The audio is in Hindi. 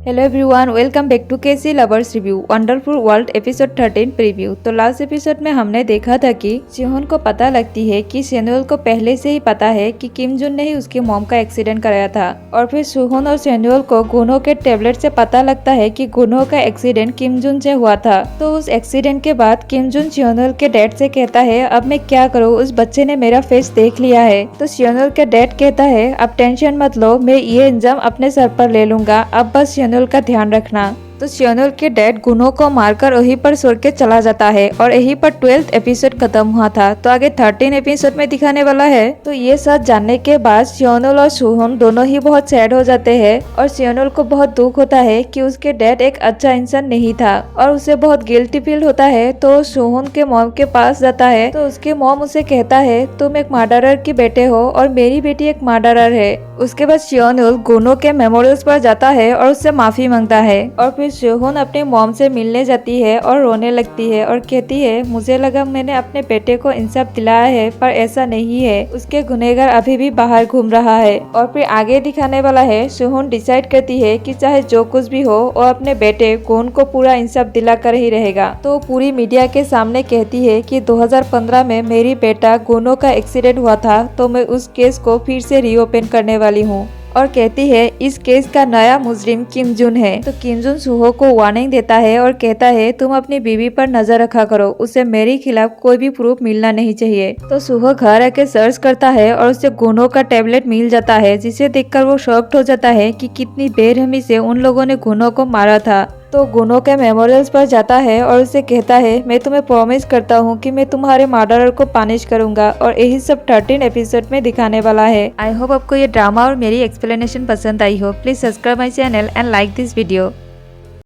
Hello everyone, welcome back to K C lovers review wonderful world episode 13 preview. तो लास्ट एपिसोड में हमने देखा था कि सिहोन को पता लगती है कि सैनुअल को पहले से ही पता है कि किम जुन ने ही उसकी मॉम का एक्सीडेंट कराया था। और फिर सिहोन और सैनुअल को गुनो के टेबलेट से पता लगता है कि गुनो का एक्सीडेंट किम जुन से हुआ था। तो उस एक्सीडेंट के बाद किम जुन सैनुअल के डैड से कहता है अब मैं क्या करूँ, उस बच्चे ने मेरा फेस देख लिया है। तो सैनुअल के डैड कहता है अब टेंशन मत लो, मैं ये इंजाम अपने सर पर ले लूंगा, अब बस सैनुअल का ध्यान रखना। तो सैनुअल के डैड गुनो को मारकर वहीं पर छोड़ के चला जाता है और यहीं पर 12th एपिसोड खत्म हुआ था। तो आगे 13 एपिसोड में दिखाने वाला है। तो ये सब जानने के बाद सैनुअल और सिहोन दोनों ही बहुत सैड हो जाते हैं और सैनुअल को बहुत दुख होता है कि उसके डैड एक अच्छा इंसान नहीं था और उसे बहुत गिल्टी फील होता है। तो सिहोन के मॉम के पास जाता है तो उसके मॉम उसे कहता है तुम एक मर्डरर के बेटे हो और मेरी बेटी एक मर्डरर है। उसके बाद सैनुअल गुनो के मेमोरियल्स पर जाता है और उससे माफी मांगता है और फिर सिहोन अपने मॉम से मिलने जाती है और रोने लगती है और कहती है मुझे लगा मैंने अपने बेटे को इंसाफ दिलाया है पर ऐसा नहीं है, उसके गुनहगार अभी भी बाहर घूम रहा है। और फिर आगे दिखाने वाला है सिहोन डिसाइड करती है कि चाहे जो कुछ भी हो वो अपने बेटे गुन को पूरा इंसाफ दिला कर ही रहेगा। तो पूरी मीडिया के सामने कहती है कि 2015 में मेरी बेटा गुनो का एक्सीडेंट हुआ था तो मैं उस केस को फिर से रीओपन करने वाली हूँ और कहती है इस केस का नया मुजरिम किम जुन है। तो किम जुन सुहो को वार्निंग देता है और कहता है तुम अपनी बीवी पर नजर रखा करो, उसे मेरे खिलाफ कोई भी प्रूफ मिलना नहीं चाहिए। तो सुहो घर आके सर्च करता है और उसे गुनो का टेबलेट मिल जाता है जिसे देखकर वो शॉक्ड हो जाता है कि कितनी बेरहमी से उन लोगों ने गुनो को मारा था। तो गुनो के मेमोरियल्स पर जाता है और उसे कहता है मैं तुम्हें प्रॉमिस करता हूँ कि मैं तुम्हारे मर्डरर को पनिश करूंगा। और यही सब 13 एपिसोड में दिखाने वाला है। आई होप आपको ये ड्रामा और मेरी एक्सप्लेनेशन पसंद आई हो। Please subscribe my channel and like this video.